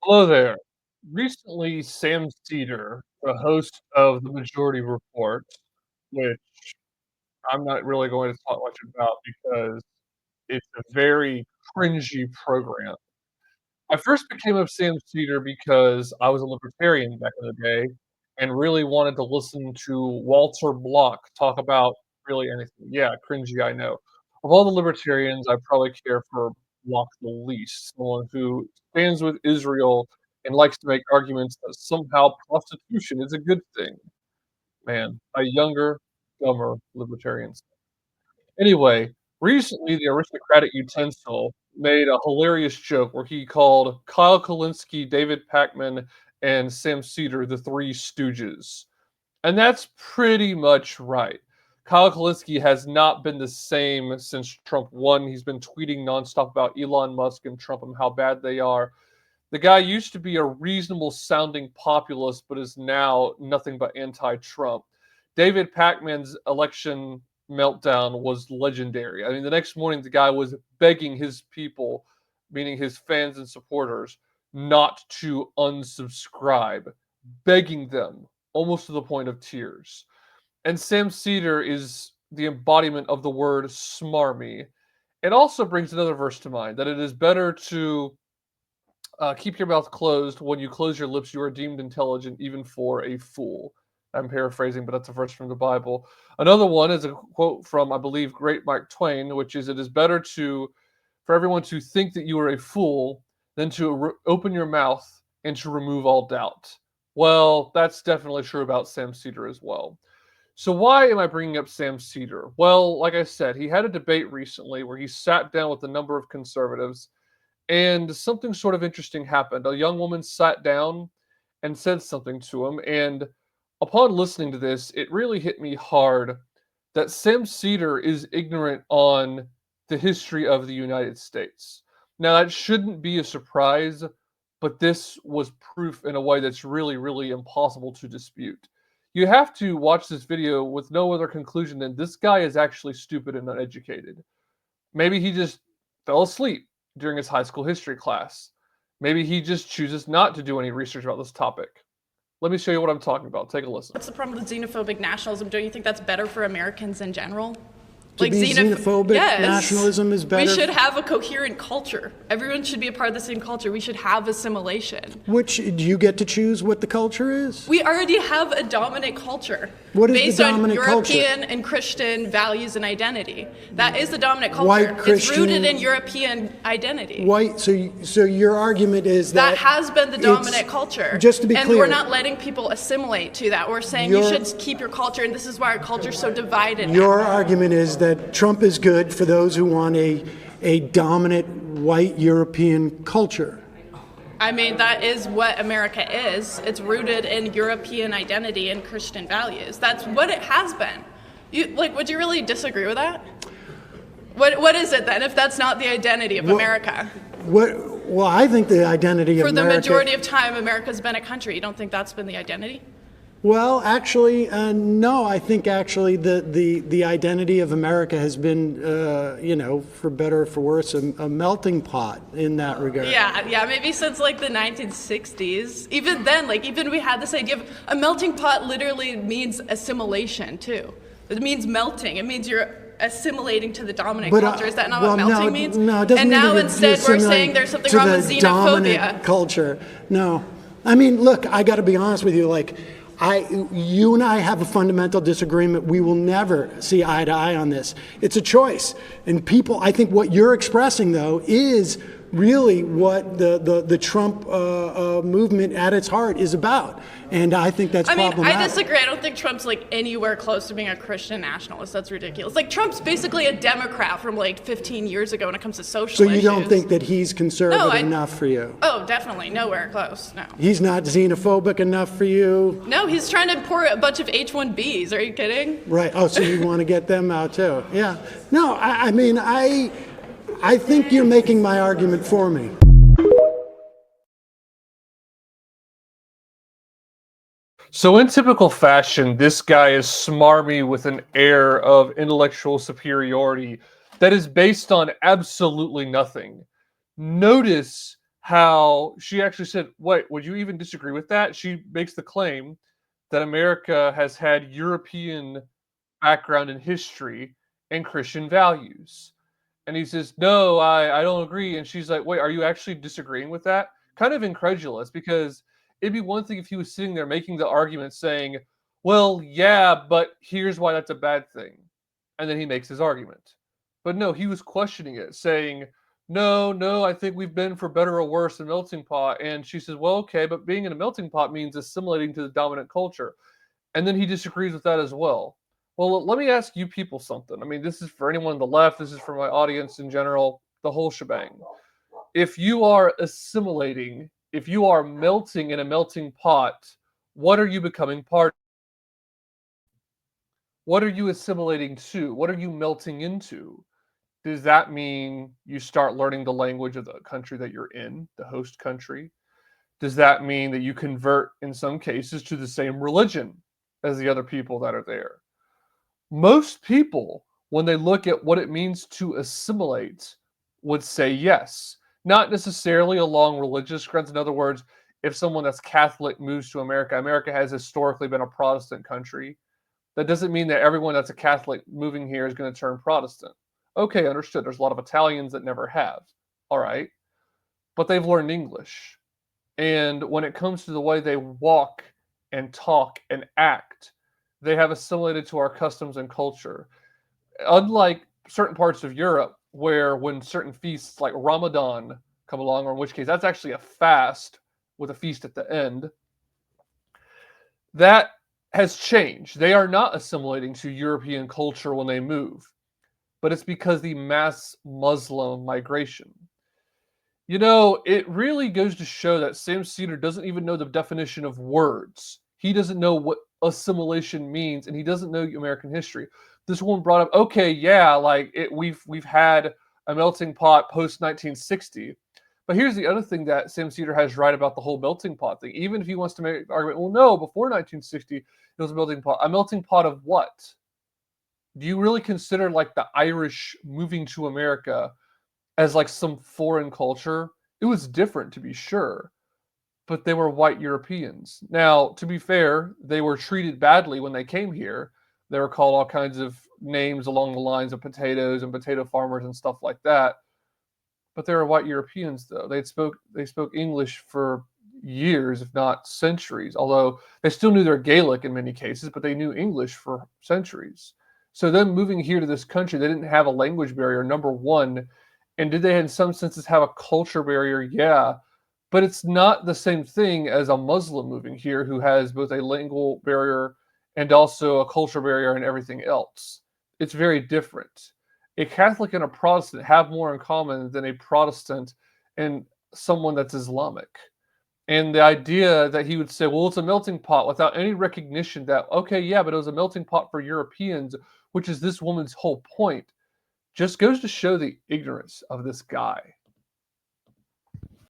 Hello there. Recently, Sam Seder, the host of the Majority Report, which I'm not really going to talk much about because it's a very cringy program. I first became a Sam Seder because I was a libertarian back in the day and really wanted to listen to Walter Block talk about really anything. Yeah, cringy, I know. Of all the libertarians, I probably care for Block the least, someone who stands with Israel and likes to make arguments that somehow prostitution is a good thing. Man, a younger, dumber libertarian. Anyway, recently the aristocratic utensil made a hilarious joke where he called Kyle Kalinske, David Pakman, and Sam Seder the Three Stooges. And that's pretty much right. Kyle Kalinske has not been the same since Trump won. He's been tweeting nonstop about Elon Musk and Trump and how bad they are. The guy used to be a reasonable sounding populist, but is now nothing but anti Trump. David Pakman's election meltdown was legendary. I mean, the next morning, the guy was begging his people, meaning his fans and supporters, not to unsubscribe, begging them almost to the point of tears. And Sam Seder is the embodiment of the word smarmy. It also brings another verse to mind that it is better to keep your mouth closed. When you close your lips, you are deemed intelligent, even for a fool. I'm paraphrasing, but that's a verse from the Bible. Another one is a quote from, I believe, great Mark Twain, which is, "It is better for everyone to think that you are a fool than to open your mouth and to remove all doubt." Well, that's definitely true about Sam Seder as well. So why am I bringing up Sam Seder? Well, like I said, he had a debate recently where he sat down with a number of conservatives and something sort of interesting happened. A young woman sat down and said something to him, and upon listening to this, it really hit me hard that Sam Seder is ignorant on the history of the United States. Now, that shouldn't be a surprise, but this was proof in a way that's really, really impossible to dispute. You have to watch this video with no other conclusion than this guy is actually stupid and uneducated. Maybe he just fell asleep during his high school history class. Maybe he just chooses not to do any research about this topic. Let me show you what I'm talking about. Take a listen. What's the problem with xenophobic nationalism? Don't you think that's better for Americans in general? To be xenophobic nationalism is better? We should have a coherent culture. Everyone should be a part of the same culture. We should have assimilation. Which, do you get to choose what the culture is? We already have a dominant culture. What is based the dominant on culture? European and Christian values and identity. That is the dominant culture. White Christian, it's rooted in European identity. White. So your argument is that has been the dominant culture. Just to be clear, and we're not letting people assimilate to that. We're saying you should keep your culture, and this is why our culture is so divided. Your argument is that Trump is good for those who want a dominant white European culture. I mean, that is what America is. It's rooted in European identity and Christian values. That's what it has been. Would you really disagree with that? What is it then, if that's not the identity of America? Well, I think the identity of America... For the majority of time, America's been a country. You don't think that's been the identity? Well, actually, no. I think actually the identity of America has been, for better or for worse, a melting pot in that regard. Yeah, maybe since like the 1960s. Even then, even we had this idea of a melting pot literally means assimilation too. It means melting. It means you're assimilating to the dominant culture. Is that not what melting means? No, it doesn't and mean now you're instead we're saying there's something wrong with xenophobia. Dominant culture. No. I mean, look, I got to be honest with you, you and I have a fundamental disagreement. We will never see eye to eye on this. It's a choice. And I think what you're expressing, though, is really what the Trump movement at its heart is about. And I think that's problematic. I disagree. I don't think Trump's anywhere close to being a Christian nationalist. That's ridiculous. Trump's basically a Democrat from 15 years ago when it comes to social issues. So you don't think that he's conservative enough for you? Oh, definitely. Nowhere close. No. He's not xenophobic enough for you? No, he's trying to import a bunch of H-1Bs. Are you kidding? Right. Oh, so you want to get them out too? Yeah. No, I think you're making my argument for me. So in typical fashion, this guy is smarmy with an air of intellectual superiority that is based on absolutely nothing. Notice how she actually said, "Wait, would you even disagree with that?" She makes the claim that America has had European background in history and Christian values. And he says, "No, I don't agree." And she's like, "Wait, are you actually disagreeing with that?" Kind of incredulous because it'd be one thing if he was sitting there making the argument saying, "Well, yeah, but here's why that's a bad thing." And then he makes his argument. But no, he was questioning it, saying, "No, no, I think we've been for better or worse a melting pot." And she says, "Well, okay, but being in a melting pot means assimilating to the dominant culture." And then he disagrees with that as well. Well, let me ask you people something. I mean, this is for anyone on the left, this is for my audience in general, the whole shebang. If you are assimilating, if you are melting in a melting pot, what are you becoming part? What are you assimilating to? What are you melting into? Does that mean you start learning the language of the country that you're in, the host country? Does that mean that you convert in some cases to the same religion as the other people that are there? Most people, when they look at what it means to assimilate, would say yes. Not necessarily along religious grounds. In other words, if someone that's Catholic moves to America, America has historically been a Protestant country. That doesn't mean that everyone that's a Catholic moving here is going to turn Protestant. Okay, understood. There's a lot of Italians that never have. All right. But they've learned English. And when it comes to the way they walk and talk and act, they have assimilated to our customs and culture. Unlike certain parts of Europe, where when certain feasts like Ramadan come along, or in which case that's actually a fast with a feast at the end, that has changed. They are not assimilating to European culture when they move, but it's because the mass Muslim migration. You know, it really goes to show that Sam Cedar doesn't even know the definition of words. He doesn't know what assimilation means, and he doesn't know American history. This one brought up, okay, yeah, like we've had a melting pot post 1960, but here's the other thing that Sam Cedar has right about the whole melting pot thing. Even if he wants to make the argument, well, no, before 1960 it was a melting pot. A melting pot of what? Do you really consider like the Irish moving to America as like some foreign culture? It was different to be sure, but they were white Europeans. Now, to be fair, they were treated badly when they came here. They were called all kinds of names along the lines of potatoes and potato farmers and stuff like that. But they were white Europeans though. They spoke English for years, if not centuries, although they still knew their Gaelic in many cases, but they knew English for centuries. So them moving here to this country, they didn't have a language barrier, number one. And did they, in some senses, have a culture barrier? Yeah. But it's not the same thing as a Muslim moving here who has both a lingual barrier and also a culture barrier and everything else. It's very different. A Catholic and a Protestant have more in common than a Protestant and someone that's Islamic. And the idea that he would say, well, it's a melting pot without any recognition that, okay, yeah, but it was a melting pot for Europeans, which is this woman's whole point, just goes to show the ignorance of this guy.